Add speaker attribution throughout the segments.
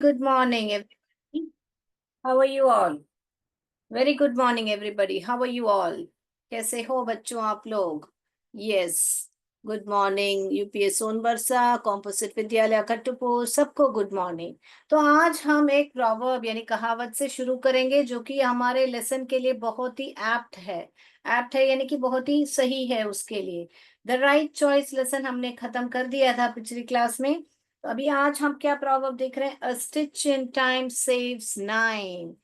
Speaker 1: good morning, everybody. How are you all? Very good morning, everybody. How are you all? कैसे हो बच्चों आप लोग? Yes. Good morning UPS Sonbarsa composite विद्यालय खट्टुपुर सबको गुड मॉर्निंग। तो आज हम एक प्रॉवर्ब यानी कहावत से शुरू करेंगे जो कि हमारे लेसन के लिए बहुत ही एप्ट है। एप्ट है यानी कि बहुत ही सही है उसके लिए। द राइट चॉइस लेसन हमने खत्म कर दिया था पिछली क्लास में। तो अभी आज हम क्या प्रॉवर्ब देख रहे हैं? अ stitch in time saves nine.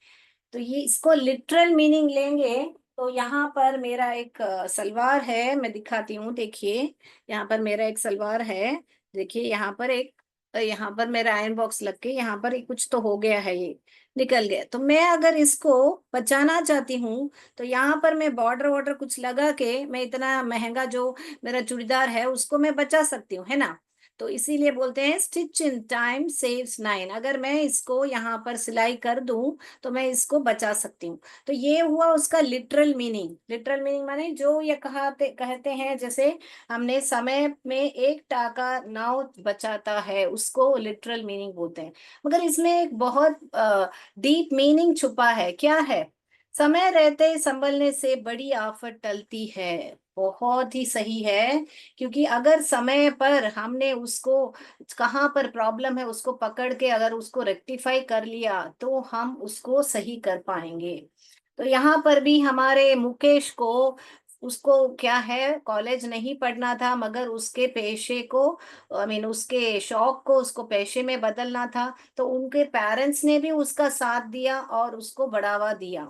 Speaker 1: तो ये इसको लिटरल मीनिंग लेंगे तो यहाँ पर मेरा एक सलवार है, मैं दिखाती हूँ। देखिए यहाँ पर मेरा एक सलवार है। देखिए यहाँ पर यहाँ पर मेरा आयरन बॉक्स लग के यहाँ पर कुछ तो हो गया है, ये निकल गया। तो मैं अगर इसको बचाना चाहती हूँ तो यहाँ पर मैं बॉर्डर वॉर्डर कुछ लगा के मैं इतना महंगा जो मेरा चूड़ीदार है उसको मैं बचा सकती हूँ, है ना। तो इसीलिए बोलते हैं stitch in time saves nine. अगर मैं इसको यहाँ पर सिलाई कर दूं तो मैं इसको बचा सकती हूँ। तो ये हुआ उसका लिटरल मीनिंग। लिटरल मीनिंग माने जो ये कहते हैं जैसे हमने समय में एक टाका नाव बचाता है, उसको लिटरल मीनिंग बोलते हैं। मगर इसमें एक बहुत डीप मीनिंग छुपा है। क्या है? समय रहते संभलने से बड़ी आफत टलती है। बहुत ही सही है। क्योंकि अगर समय पर हमने उसको कहाँ पर प्रॉब्लम है उसको पकड़ के अगर उसको रेक्टिफाई कर लिया तो हम उसको सही कर पाएंगे। तो यहाँ पर भी हमारे मुकेश को उसको क्या है, कॉलेज नहीं पढ़ना था मगर उसके पेशे को उसके शौक को उसको पेशे में बदलना था। तो उनके पेरेंट्स ने भी उसका साथ दिया और उसको बढ़ावा दिया,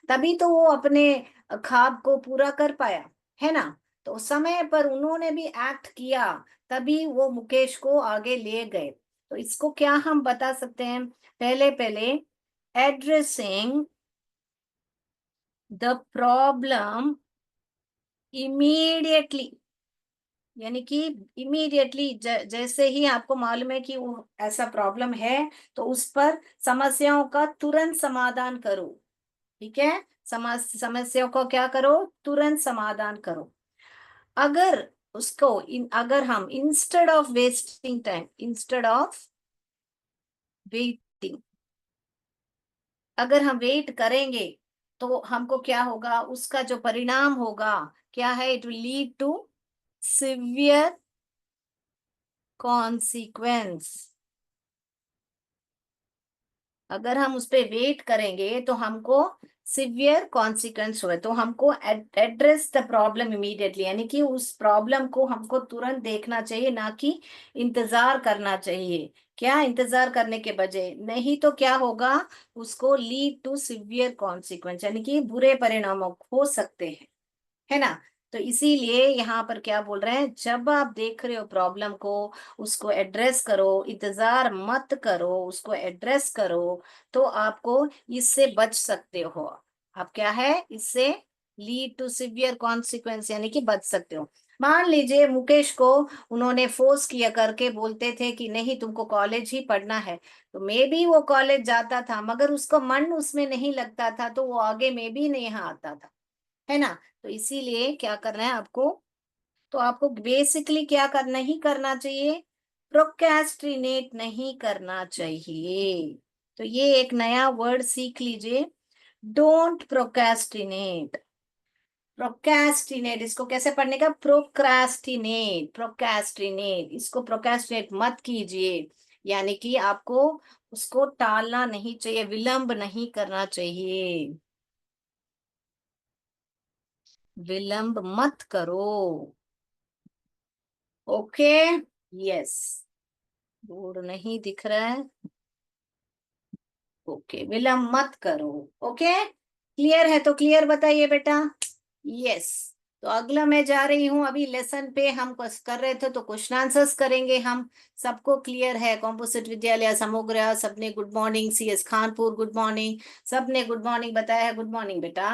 Speaker 1: तभी तो वो अपने ख्वाब को पूरा कर पाया, है ना। तो समय पर उन्होंने भी एक्ट किया, तभी वो मुकेश को आगे ले गए। तो इसको क्या हम बता सकते हैं? पहले पहले एड्रेसिंग द प्रॉब्लम इमीडिएटली, यानी कि इमीडिएटली जैसे ही आपको मालूम है कि वो ऐसा प्रॉब्लम है तो उस पर समस्याओं का तुरंत समाधान करो। ठीक है, समस्याओं को क्या करो? तुरंत समाधान करो। अगर अगर हम इंस्टेड ऑफ वेटिंग, अगर हम वेट करेंगे तो हमको क्या होगा? उसका जो परिणाम होगा क्या है? It will lead to severe consequence. अगर हम उस पे वेट करेंगे तो हमको सिवियर कॉन्सिक्वेंस हुए। तो हमको एड्रेस द प्रॉब्लम इमीडिएटली, यानी कि उस प्रॉब्लम को हमको तुरंत देखना चाहिए, ना कि इंतजार करना चाहिए। क्या इंतजार करने के बजाय? नहीं तो क्या होगा? उसको लीड टू सिवियर कॉन्सिक्वेंस, यानी कि बुरे परिणाम हो सकते हैं, है ना। तो इसीलिए यहाँ पर क्या बोल रहे हैं? जब आप देख रहे हो प्रॉब्लम को, उसको एड्रेस करो, इंतजार मत करो, उसको एड्रेस करो। तो आपको इससे बच सकते हो। आप क्या है इससे लीड टू सिवियर कॉन्सिक्वेंस, यानी कि बच सकते हो। मान लीजिए मुकेश को उन्होंने फोर्स किया करके बोलते थे कि नहीं तुमको कॉलेज ही पढ़ना है, तो मे भी वो कॉलेज जाता था मगर उसको मन उसमें नहीं लगता था तो वो आगे में भी नहीं यहाँ आता था, है ना। तो इसीलिए क्या करना है आपको? तो आपको बेसिकली क्या करना ही करना चाहिए? प्रोक्रेस्टिनेट नहीं करना चाहिए। तो ये एक नया वर्ड सीख लीजिए, डोंट प्रोक्रेस्टिनेट। प्रोक्रेस्टिनेट इसको कैसे पढ़ने का? प्रोक्रास्टिनेट, प्रोक्रेस्टिनेट, इसको प्रोक्रेस्टिनेट मत कीजिए। यानी कि आपको उसको टालना नहीं चाहिए, विलंब नहीं करना चाहिए। विलंब मत करो। Okay, yes. बोर्ड नहीं दिख रहा है। ओके, विलंब मत करो। ओके, क्लियर है? तो क्लियर बताइए बेटा। यस। तो अगला मैं जा रही हूँ अभी लेसन पे। हम कर रहे थे तो क्वेश्चन आंसर्स करेंगे हम। सबको क्लियर है? कॉम्पोजिट विद्यालय समोग्रा सबने good morning, CS Khanpur good morning, सबने गुड मॉर्निंग बताया है। गुड मॉर्निंग बेटा।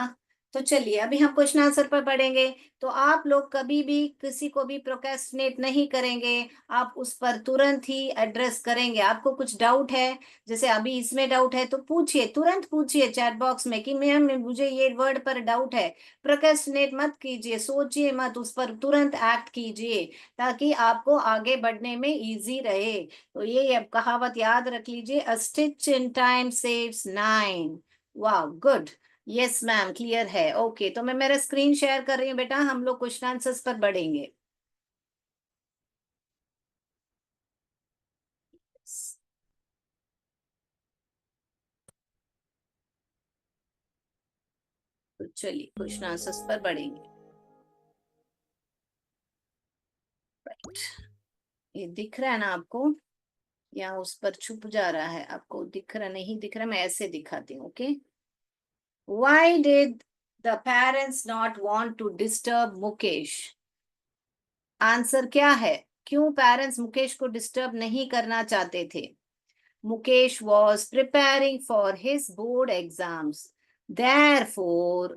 Speaker 1: तो चलिए अभी हम क्वेश्चन आंसर पर पढ़ेंगे। तो आप लोग कभी भी किसी को भी प्रोक्रेस्टिनेट नहीं करेंगे, आप उस पर तुरंत ही एड्रेस करेंगे। आपको कुछ डाउट है, जैसे अभी इसमें डाउट है, तो पूछिए, तुरंत पूछिए चैट बॉक्स में कि मैम मुझे ये वर्ड पर डाउट है। प्रोक्रेस्टिनेट मत कीजिए, सोचिए मत, उस पर तुरंत एक्ट कीजिए, ताकि आपको आगे बढ़ने में इजी रहे। तो ये अब कहावत याद रख लीजिए, अ stitch in time saves nine. वाह, गुड। यस मैम, क्लियर है। ओके, तो मैं मेरा स्क्रीन शेयर कर रही हूँ बेटा, हम लोग क्वेश्चन आंसर्स पर बढ़ेंगे। तो चलिए क्वेश्चन आंसर्स पर बढ़ेंगे। ये दिख रहा है ना आपको, या उस पर छुप जा रहा है? आपको दिख रहा, नहीं दिख रहा, मैं ऐसे दिखाती हूँ। Okay, why did the parents not want to disturb Mukesh? Answer क्या है? क्यों पेरेंट्स मुकेश को डिस्टर्ब नहीं करना चाहते थे? Mukesh was preparing for his board exams. Therefore,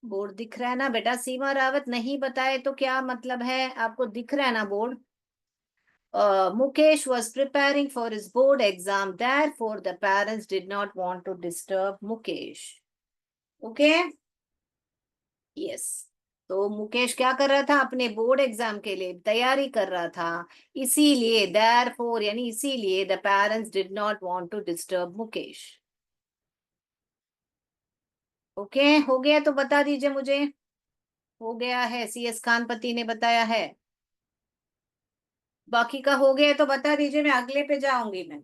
Speaker 1: board दिख रहा है ना बेटा? सीमा रावत नहीं बताए तो क्या मतलब है? आपको दिख रहा है ना board? Mukesh was preparing for his board exam. Therefore, the parents did not want to disturb Mukesh. Okay? Yes. तो मुकेश क्या कर रहा था? अपने बोर्ड एग्जाम के लिए तैयारी कर रहा था, इसीलिए therefore यानी इसीलिए the parents did not want to disturb Mukesh. Okay, हो गया तो बता दीजिए मुझे। हो गया है, CS खानपति ने बताया है। बाकी का हो गया तो बता दीजिए, मैं अगले पे जाऊंगी मैं।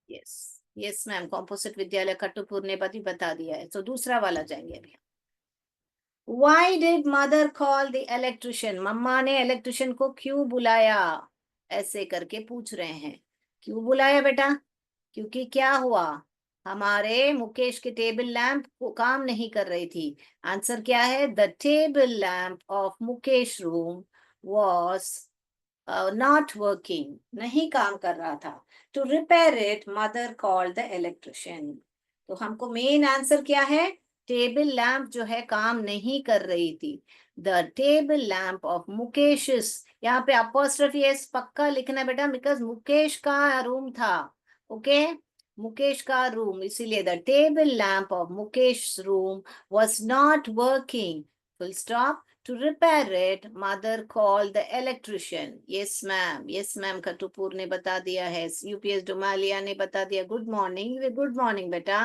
Speaker 1: यस, यस मैम, कॉम्पोजिट विद्यालय खट्टूपुर ने भी बता दिया है। तो दूसरा वाला जाएंगे अभी। Why did mother call the electrician? मम्मा ने इलेक्ट्रिशियन को क्यों बुलाया? ऐसे करके पूछ रहे हैं। क्यों बुलाया बेटा? क्योंकि क्या हुआ? हमारे मुकेश के टेबल लैंप को काम नहीं कर रही थी। आंसर क्या है? The table lamp of Mukesh room was not working, नहीं काम कर रहा था। To repair it mother called the electrician. तो हमको मेन आंसर क्या है? टेबल लैंप जो है काम नहीं कर रही थी। The table lamp of Mukesh, यहाँ पे अपोस्ट्रोफी एस पक्का लिखना बेटा, बिकॉज मुकेश का रूम था। ओके, मुकेश का रूम, इसीलिए the table lamp of Mukesh room was not working, full stop. To repair it, mother called the electrician. Yes, ma'am. Yes, ma'am. खट्टूपुर ने बता दिया है। UPS डुमालिया ने बता दिया। गुड मॉर्निंग, गुड मॉर्निंग बेटा,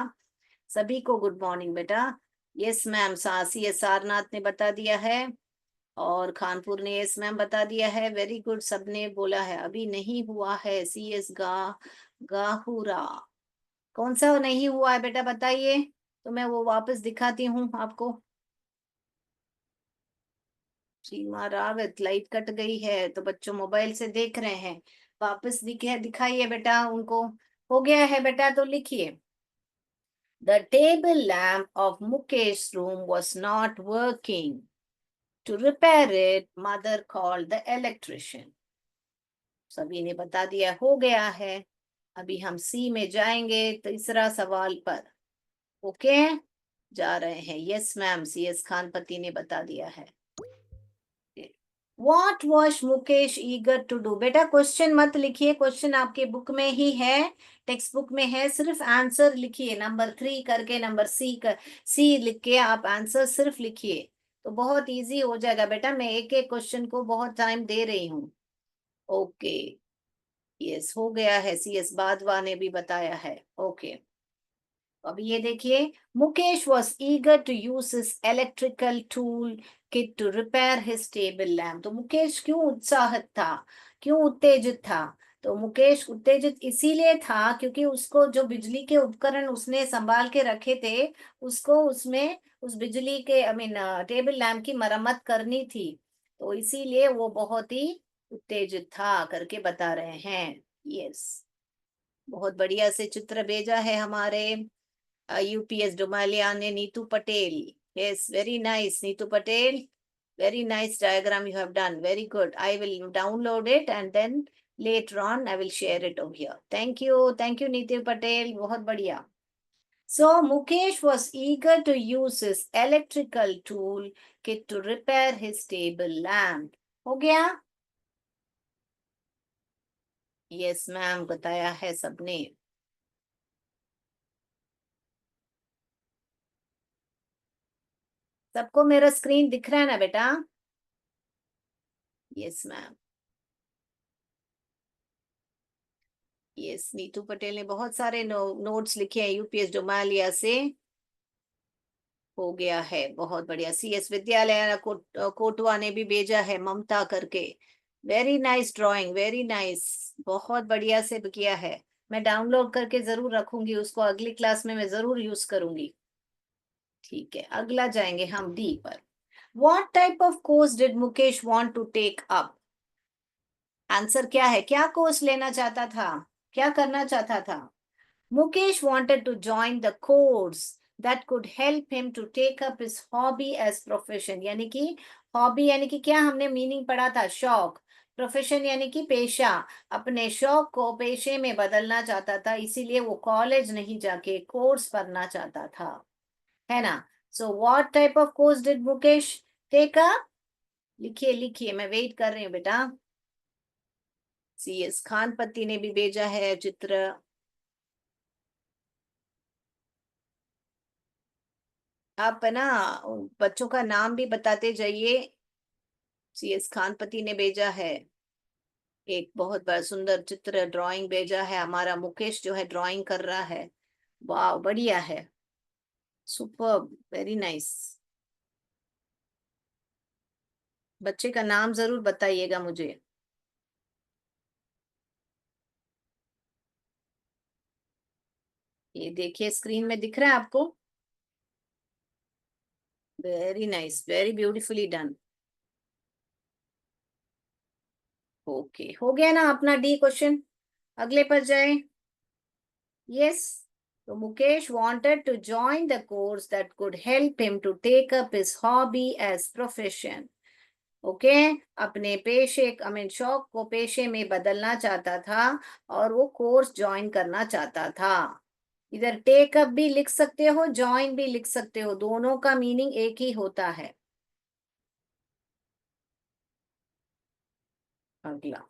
Speaker 1: सभी को गुड मॉर्निंग बेटा। यस मैम, CS सारनाथ ने बता दिया है, और खानपुर ने यस मैम बता दिया है। वेरी गुड, सबने बोला है। अभी नहीं हुआ है CS गाहुरा। कौन सा नहीं हुआ है बेटा, बताइए, तो मैं वो वापस दिखाती हूँ आपको। सीमा रावत, लाइट कट गई है तो बच्चों मोबाइल से देख रहे हैं, वापस दिखाइए बेटा उनको। हो गया है बेटा, तो लिखिए, the table lamp of Mukesh room was not working, to repair it mother called the electrician. सभी ने बता दिया, हो गया है। अभी हम C में जाएंगे तीसरा सवाल पर। ओके, जा रहे हैं। यस मैम, CS खानपति ने बता दिया है। What was Mukesh eager to do? बेटा क्वेश्चन मत लिखिए, क्वेश्चन आपके बुक में ही है, टेक्स्ट बुक में है, सिर्फ आंसर लिखिए। नंबर 3 करके नंबर C लिख के आप आंसर सिर्फ लिखिए, तो बहुत इजी हो जाएगा बेटा। मैं एक एक क्वेश्चन को बहुत टाइम दे रही हूँ। ओके, यस, हो गया है। CS बादवा ने भी बताया है। ओके, अब ये देखिए, Mukesh was eager to use his electrical tool kit to repair his table lamp. तो मुकेश क्यों उत्साहित था, क्यों उत्तेजित था? तो मुकेश उत्तेजित इसीलिए था क्योंकि उसको जो बिजली के उपकरण उसने संभाल के रखे थे, उसको उसमें उस बिजली के टेबल लैम्प की मरम्मत करनी थी, तो इसीलिए वो बहुत ही उत्तेजित था करके बता रहे हैं। यस, बहुत बढ़िया से चित्र भेजा है हमारे UPS डोमालिया ने, Neetu Patel. Yes, very nice Neetu Patel, very nice diagram you have done, very good. I will download it and then Later on, I will share it over here. Thank you. Thank you, Nitin Patel. बहुत बढ़िया. So Mukesh was eager to use his electrical tool kit to repair his table lamp. हो गया? Yes, ma'am. बताया है सबने. सबको मेरा screen दिख रहा है ना बेटा? Yes, ma'am. Yes, Neetu Patel ने बहुत सारे नोट्स लिखे हैं यूपीएस डोमालिया से. हो गया है, बहुत बढ़िया. सीएस विद्यालय कोटवा ने भी भेजा है, ममता करके. Very nice drawing, very nice. बहुत बढ़िया से किया है. मैं डाउनलोड करके जरूर रखूंगी उसको, अगली क्लास में मैं जरूर यूज करूंगी. ठीक है, अगला जाएंगे हम डी पर. What type of course did Mukesh want to take up? Answer क्या है? क्या कोर्स लेना चाहता था? क्या करना चाहता था? Mukesh wanted to join the course that could help him to take up his hobby as profession. यानी कि हॉबी यानी कि क्या हमने मीनिंग पढ़ा था? शौक. प्रोफेशन यानी कि पेशा. अपने शौक को पेशे में बदलना चाहता था, इसीलिए वो कॉलेज नहीं जाके कोर्स पढ़ना चाहता था, है ना? So what type of course did Mukesh take up? लिखिए लिखिए, मैं वेट कर रही हूँ बेटा. सीएस खानपति ने भी भेजा है चित्र. आप है ना बच्चों का नाम भी बताते जाइए. सीएस खानपति ने भेजा है एक बहुत बड़ा सुंदर चित्र, ड्राइंग भेजा है. हमारा मुकेश जो है ड्राइंग कर रहा है. वाह, बढ़िया है. Super, very nice. बच्चे का नाम जरूर बताइएगा मुझे. ये देखिए, स्क्रीन में दिख रहा है आपको? Very nice, very beautifully done. Okay, हो गया ना अपना डी क्वेश्चन? अगले पर जाए. Yes. So Mukesh wanted to join the course that could help him to take up his hobby as profession. Okay, अपने पेशे आई मीन शौक को पेशे में बदलना चाहता था और वो कोर्स ज्वाइन करना चाहता था. इधर टेक अप भी लिख सकते हो, ज्वाइन भी लिख सकते हो, दोनों का मीनिंग एक ही होता है. अगला,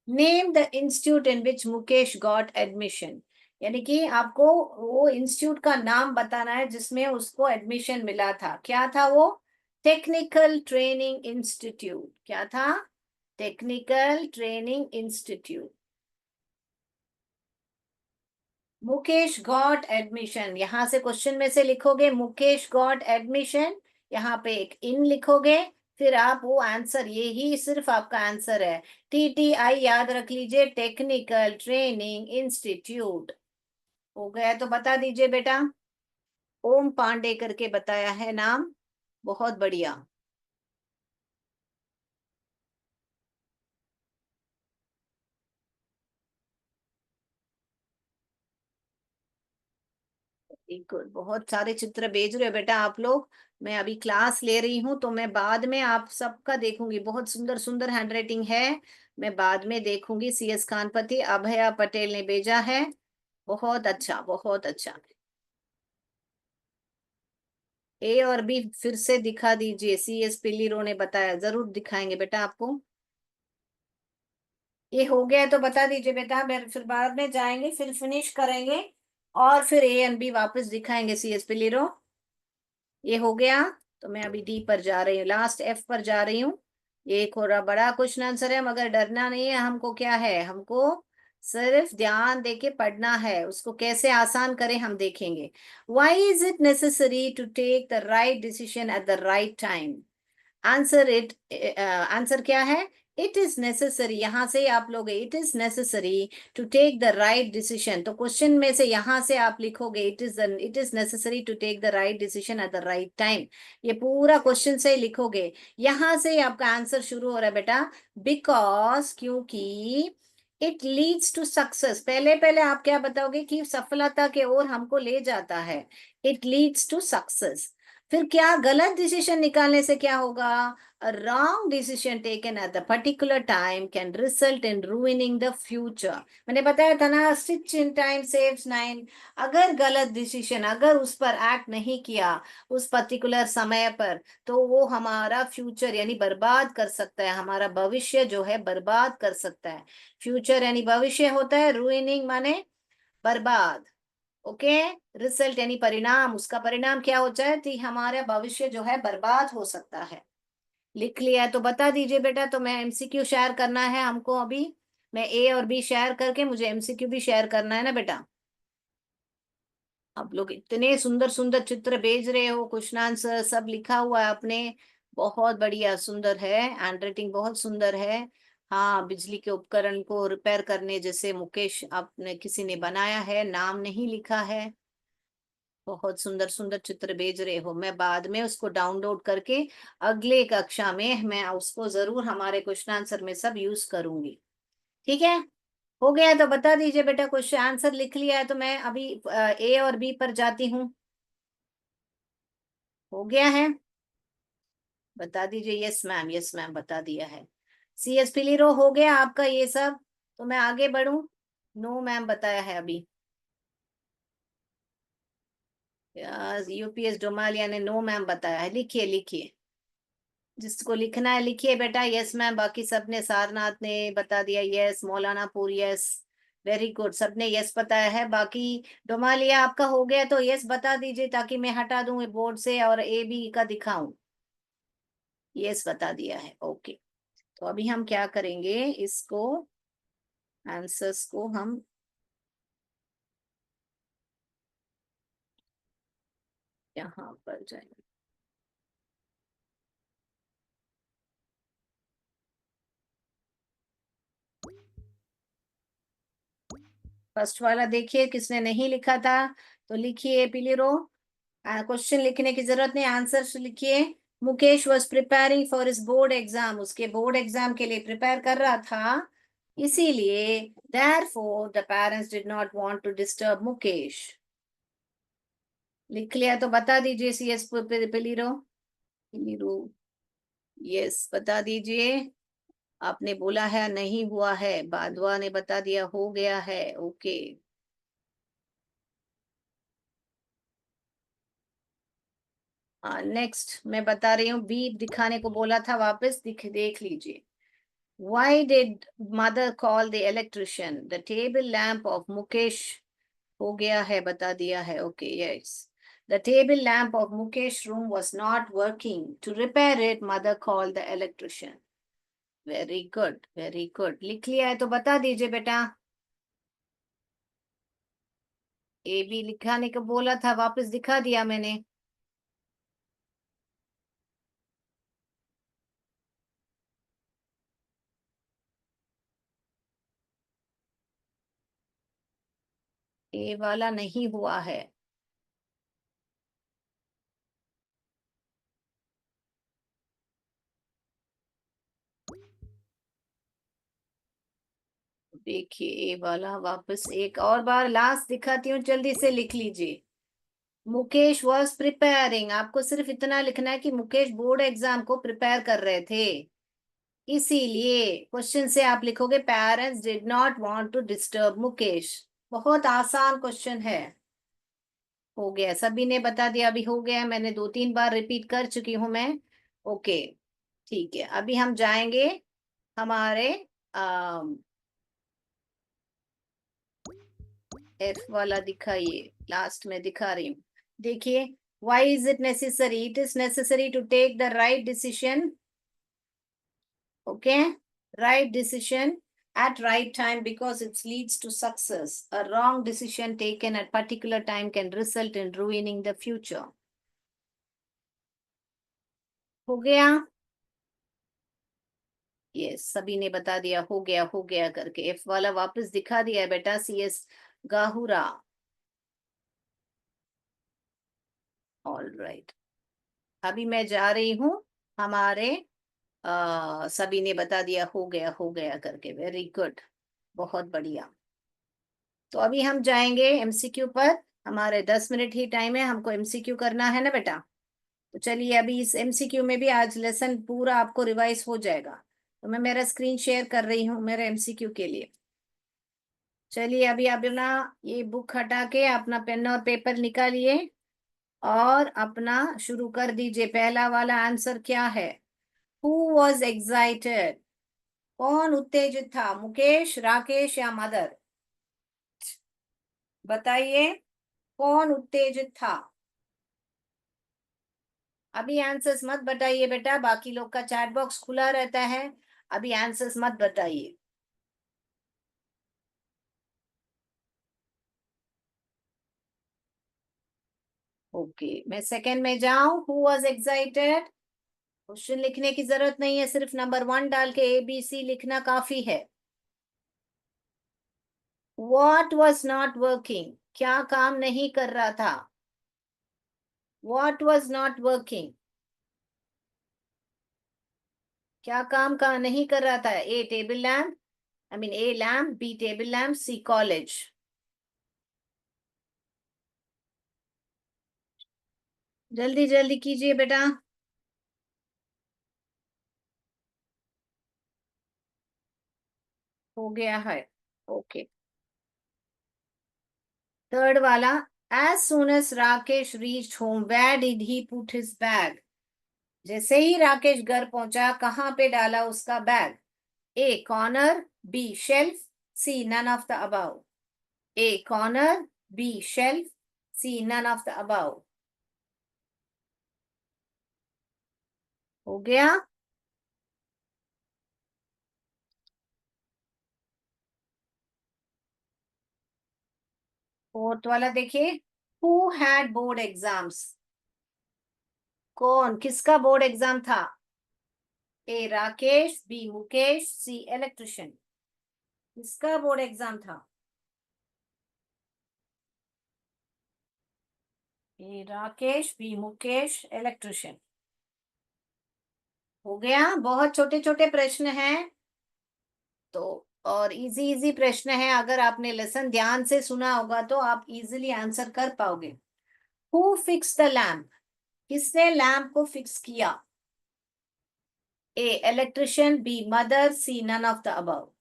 Speaker 1: name the institute in which Mukesh got admission. यानी कि आपको वो इंस्टीट्यूट का नाम बताना है जिसमें उसको एडमिशन मिला था. क्या था वो? Technical training institute. क्या था? Technical training institute. Mukesh got admission, यहां से क्वेश्चन में से लिखोगे मुकेश गॉट एडमिशन, यहाँ पे एक इन लिखोगे, फिर आप वो आंसर, ये ही सिर्फ आपका आंसर है. TTI याद रख लीजिए, टेक्निकल ट्रेनिंग इंस्टीट्यूट. हो गया तो बता दीजिए बेटा. ओम पांडे करके बताया है नाम. बहुत बढ़िया. गुड, बहुत सारे चित्र भेज रहे हो बेटा आप लोग. मैं अभी क्लास ले रही हूँ तो मैं बाद में आप सबका देखूंगी. बहुत सुंदर सुंदर हैंडराइटिंग है, मैं बाद में देखूंगी. सीएस खानपति, अभया पटेल ने भेजा है. बहुत अच्छा, बहुत अच्छा. ए और बी फिर से दिखा दीजिए. सीएस पिल्लीरो ने बताया, जरूर दिखाएंगे बेटा आपको. ये हो गया है तो बता दीजिए बेटा, फिर बाद में जाएंगे, फिर फिनिश करेंगे और फिर ए एंड बी वापस दिखाएंगे. सीएस पिल्लीरो, ये हो गया. तो मैं अभी डी पर जा रही हूँ, लास्ट एफ पर जा रही हूँ. ये थोड़ा बड़ा क्वेश्चन आंसर है, मगर डरना नहीं है हमको. क्या है? हमको सिर्फ ध्यान देके पढ़ना है. उसको कैसे आसान करें हम देखेंगे. Why is it necessary to take the right decision at the right time? Answer it, answer क्या है? It is necessary. यहां से आप लोगे it is necessary to take the right decision. तो क्वेश्चन में से यहां से आप लिखोगे it is necessary to take the right decision at the right time. ये पूरा क्वेश्चन से लिखोगे. यहां से आपका आंसर शुरू हो रहा है बेटा. बिकॉज, क्योंकि इट लीड्स टू सक्सेस. पहले पहले आप क्या बताओगे कि सफलता के ओर हमको ले जाता है. It leads to success. फिर क्या गलत डिसीजन निकालने से क्या होगा? A wrong decision taken at the particular time can result in ruining the future. मैंने बताया था ना, stitch in time saves nine. अगर गलत डिसीजन, अगर उस पर एक्ट नहीं किया उस पर्टिकुलर समय पर, तो वो हमारा फ्यूचर यानी बर्बाद कर सकता है, हमारा भविष्य जो है बर्बाद कर सकता है। फ्यूचर यानी भविष्य होता है, ruining माने बर्बाद। ओके, रिजल्ट यानी परिणाम, उसका परिणाम क्या हो जाए कि हमारा भविष्य जो है बर्बाद हो सकता है। लिख लिया है तो बता दीजिए बेटा। तो मैं एमसीक्यू शेयर करना है हमको अभी। मैं ए और बी शेयर करके मुझे एमसीक्यू भी शेयर करना है ना बेटा। आप लोग इतने सुंदर सुंदर चित्र भेज रहे हो, क्वेश्चन आंसर सब लिखा हुआ है आपने। बहुत बढ़िया, सुंदर है, हैंड राइटिंग बहुत सुंदर है। हाँ, बिजली के उपकरण को रिपेयर करने जैसे मुकेश आपने किसी ने बनाया है, नाम नहीं लिखा है। बहुत सुंदर सुंदर चित्र भेज रहे हो। मैं बाद में उसको डाउनलोड करके अगले कक्षा में मैं उसको जरूर हमारे क्वेश्चन आंसर में सब यूज करूंगी। ठीक है, हो गया है तो बता दीजिए बेटा। क्वेश्चन आंसर लिख लिया है तो मैं अभी ए और बी पर जाती हूँ। हो गया है? बता दीजिए। यस मैम, यस मैम, बता दिया है। सी एस पिलीरो हो गया आपका ये सब? तो मैं आगे बढ़ूं? नो मैम बताया है अभी। यूपीएस डोमालिया ने नो मैम बताया है। लिखिए लिखिए, जिसको लिखना है लिखिए बेटा। यस मैम, बाकी सबने, सारनाथ ने बता दिया yes, Maulanapur yes, very good, सबने यस बताया है। बाकी डोमालिया आपका हो गया तो यस बता दीजिए ताकि मैं हटा दूं बोर्ड से और ए बी का दिखाऊं। यस बता दिया है, ओके। तो अभी हम क्या करेंगे, इसको आंसर्स को हम यहाँ पर जाएंगे। फर्स्ट वाला देखिए, किसने नहीं लिखा था तो लिखिए पिलीरो। क्वेश्चन लिखने की जरूरत नहीं, आंसर लिखिए। Mukesh was preparing for his board exam, उसके बोर्ड एग्जाम के लिए प्रिपेयर कर रहा था, इसीलिए therefore the parents did not want to disturb Mukesh. लिख लिया तो बता दीजिए। सी एस पिलीरो, पिलीरो यस बता दीजिए। आपने बोला है नहीं हुआ है, बादवा ने बता दिया हो गया है, ओके। नेक्स्ट मैं बता रही हूँ, बी दिखाने को बोला था, वापस देख लीजिए। Why did mother call the electrician? The table lamp of Mukesh हो गया है, बता दिया है, okay, yes. The table lamp of Mukesh room was not working. To repair it, mother called the electrician. Very good, very good. लिख लिया है तो बता दीजिए बेटा। ए बी लिखाने को बोला था, वापस दिखा दिया मैंने। ए वाला नहीं हुआ है। देखिए ए वाला वापस एक और बार लास्ट दिखाती हूँ, जल्दी से लिख लीजिए। मुकेश वॉज प्रिपेयरिंग, आपको सिर्फ इतना लिखना है कि मुकेश बोर्ड एग्जाम को प्रिपेयर कर रहे थे, इसीलिए क्वेश्चन से आप लिखोगे parents did not want to disturb Mukesh. बहुत आसान क्वेश्चन है। हो गया, सभी ने बता दिया, अभी हो गया, मैंने 2-3 बार रिपीट कर चुकी हूं मैं। ओके, ठीक है, अभी हम जाएंगे हमारे एफ वाला दिखाइए, लास्ट में दिखा रही हूँ। देखिए, why is it necessary? It is necessary to take the right decision, okay, right decision at right time because it leads to success. A wrong decision taken at particular time can result in ruining the future. हो गया? Yes, सभी ने बता दिया हो गया करके। F वाला वापस दिखा दिया है बेटा, सी एस गाहुरा। ऑल राइट, अभी मैं जा रही हूँ हमारे सभी ने बता दिया हो गया करके, वेरी गुड, बहुत बढ़िया। तो अभी हम जाएंगे एमसीक्यू पर। हमारे 10 मिनट ही टाइम है, हमको एमसीक्यू करना है ना बेटा। तो चलिए अभी इस एमसीक्यू में भी आज लेसन पूरा आपको रिवाइज हो जाएगा। तो मैं मेरा स्क्रीन शेयर कर रही हूँ मेरे एमसीक्यू के लिए। चलिए अभी आप अपना ये बुक हटा के अपना पेन और पेपर निकालिए और अपना शुरू कर दीजिए। पहला वाला आंसर क्या है? Who was excited? कौन उत्तेजित था? मुकेश, राकेश या मदर? बताइए कौन उत्तेजित था। अभी आंसर्स मत बताइए बेटा, बाकी लोग का चैट बॉक्स खुला रहता है। अभी आंसर्स मत बताइए। ओके, मैं सेकंड में जाऊं। Who was excited? क्वेश्चन लिखने की जरूरत नहीं है, सिर्फ नंबर 1 डाल के ABC लिखना काफी है। What was not working? क्या काम नहीं कर रहा था? What was not working? क्या काम का नहीं कर रहा था? A table lamp, A lamp, B table lamp, C college. जल्दी जल्दी कीजिए बेटा। हो गया है। ओके, थर्ड वाला। As soon as Rakesh reached home, where did he put his bag? जैसे ही राकेश घर पहुंचा, कहाँ पे डाला उसका bag? A corner, B shelf, C none of the above. A corner, B shelf, C none of the above. हो गया। फोर्थ वाला देखिए। Who had board exams? कौन, किसका बोर्ड एग्जाम था? A Rakesh, B Mukesh, C electrician. किसका बोर्ड एग्जाम था? A Rakesh, B Mukesh, electrician. हो गया। बहुत छोटे छोटे प्रश्न हैं तो, और इजी इजी प्रश्न है। अगर आपने लेसन ध्यान से सुना होगा तो आप इजीली आंसर कर पाओगे। Who fix the lamp? किसने लैम्प को फिक्स किया? A electrician, B mother, C none of the above.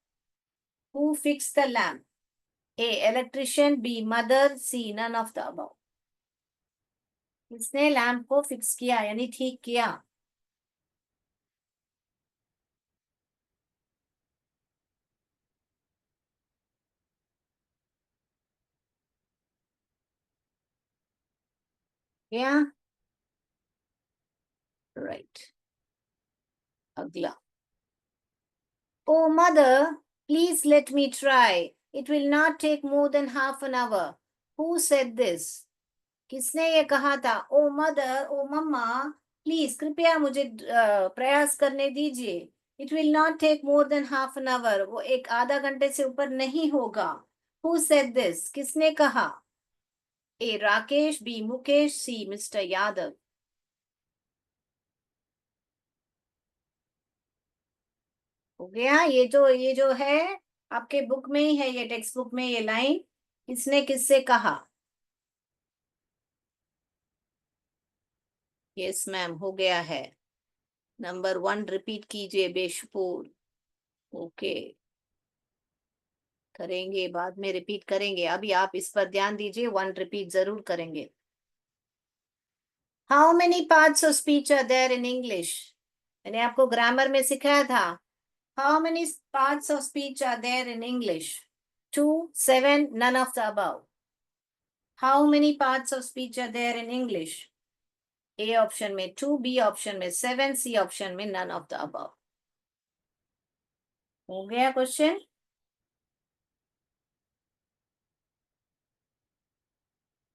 Speaker 1: Who fix the lamp? A electrician, B mother, C none of the above. किसने लैम्प को fix किया यानी ठीक किया? क्या? राइट। अगला। O mother, please let me try, it will not take more than half an hour. Who said this? किसने ये कहा था? ओ मदर, ओ मम्मा, प्लीज कृपया मुझे प्रयास करने दीजिए। It will not take more than half an hour, वो एक आधा घंटे से ऊपर नहीं होगा। Who said this? किसने कहा? A Rakesh, B Mukesh, C mister Yadav. हो गया। ये जो है आपके बुक में ही है, ये टेक्स्ट बुक में ये लाइन किसने किससे कहा? यस मैम, हो गया है। नंबर 1 रिपीट कीजिए बेशुपूर। ओके, करेंगे बाद में, रिपीट करेंगे। अभी आप इस पर ध्यान दीजिए, 1 रिपीट जरूर करेंगे। How many parts of speech are there in English? मैंने आपको ग्रामर में सिखाया था। How many parts of speech are there in English? 2, 7, none of the above. How many parts of speech are there in English? A option में 2, B option में 7, C option में none of the above। हो गया question.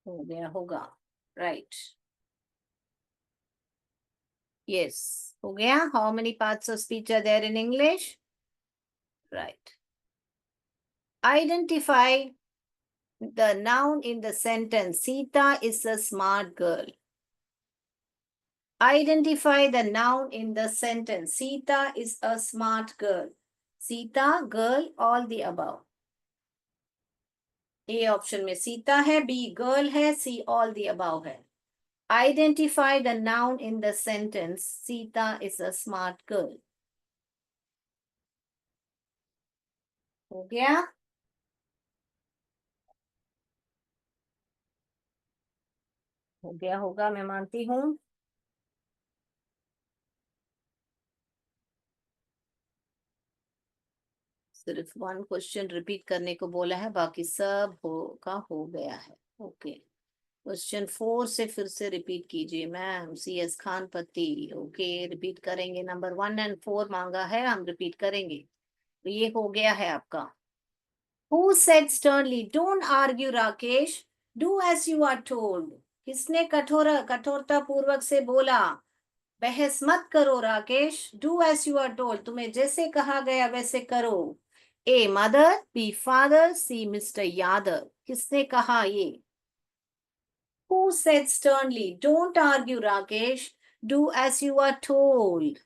Speaker 1: हो गया होगा। Right. Yes, हो गया। How many parts of speech are there in English? Right. Identify the noun in the sentence Sita is a smart girl. Identify the noun in the sentence Sita is a smart girl. Sita, girl, all the above. A option में सीता है, B girl है, see all the above है। Identify the noun in the sentence. Sita is a smart girl. हो गया? हो गया होगा, मैं मानती हूँ. सिर्फ वन क्वेश्चन रिपीट करने को बोला है, बाकी सब हो गया है. ओके. क्वेश्चन 4 से फिर से रिपीट कीजिए मैम. CS खान पति. ओके, रिपीट करेंगे. नंबर 1 और 4 मांगा है, हम रिपीट करेंगे. तो ये हो गया है आपका. Who said sternly, "Don't argue, Rakesh. Do as you are told." किसने कठोरता पूर्वक से बोला, बहस मत करो Rakesh. Do as you are told. तुम्हें जैसे कहा गया वैसे करो. A mother, B father, C Mr. Yadav. किसने कहा ये? Who said sternly, "Don't argue, Rakesh. Do as you are told."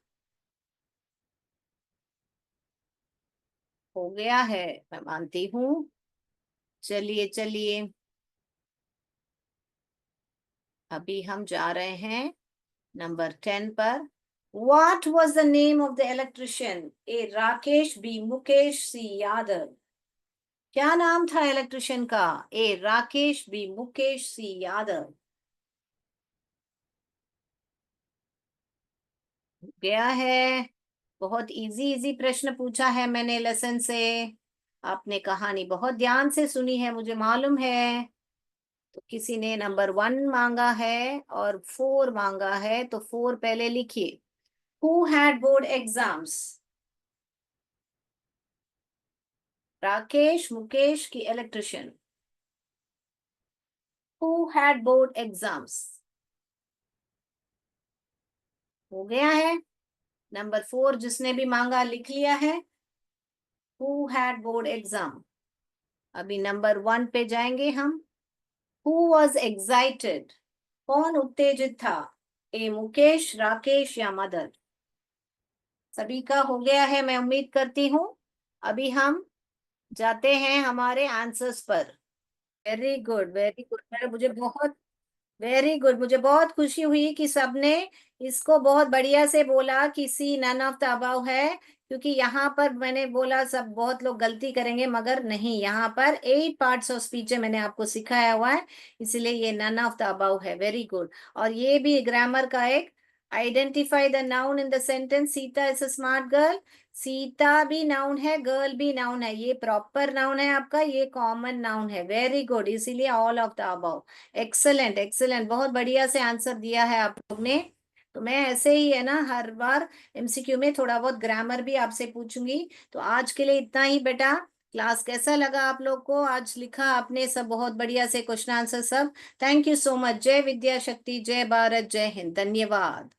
Speaker 1: हो गया है, मैं मानती हूँ. चलिए चलिए, अभी हम जा रहे हैं नंबर 10 पर. What was the name of the electrician? A Rakesh, B Mukesh, C Yadav. क्या नाम था इलेक्ट्रिशियन का? ए राकेश, बी मुकेश, सी यादव. गया है. बहुत इजी इजी प्रश्न पूछा है मैंने लेसन से. आपने कहानी बहुत ध्यान से सुनी है, मुझे मालूम है. तो किसी ने नंबर 1 मांगा है और 4 मांगा है, तो 4 पहले लिखिए. Who had board exams? Rakesh, Mukesh की electrician. Who had board exams? हो गया है. नंबर 4 जिसने भी मांगा लिख लिया है. Who had board exam? अभी नंबर 1 पे जाएंगे हम. Who was excited? कौन उत्तेजित था? ए मुकेश, राकेश या मदर? सभी का हो गया है, मैं उम्मीद करती हूँ. अभी हम जाते हैं हमारे आंसर्स पर. Very good, very good. मुझे बहुत वेरी गुड. मुझे बहुत खुशी हुई कि सबने इसको बहुत बढ़िया से बोला कि सी नन ऑफ द अबव है. क्योंकि यहाँ पर मैंने बोला सब बहुत लोग गलती करेंगे, मगर नहीं, यहाँ पर 8 पार्ट्स ऑफ स्पीच है, मैंने आपको सिखाया हुआ है. इसलिए ये नन ऑफ द अबव है. Very good. और ये भी ग्रामर का एक. Identify the noun in the sentence. Sita is a smart girl. Sita भी नाउन है, गर्ल भी नाउन है. ये प्रॉपर नाउन है आपका, ये कॉमन नाउन है. Very good. इसीलिए all of the above. Excellent excellent. बहुत बढ़िया से आंसर दिया है आप लोग ने. तो मैं ऐसे ही है ना, हर बार MCQ में थोड़ा बहुत ग्रामर भी आपसे पूछूंगी. तो आज के लिए इतना ही बेटा. क्लास कैसा लगा आप लोग को? आज लिखा आपने सब बहुत बढ़िया से क्वेश्चन आंसर सब. Thank you so much. जय विद्या शक्ति, जय भारत, जय हिंद. धन्यवाद.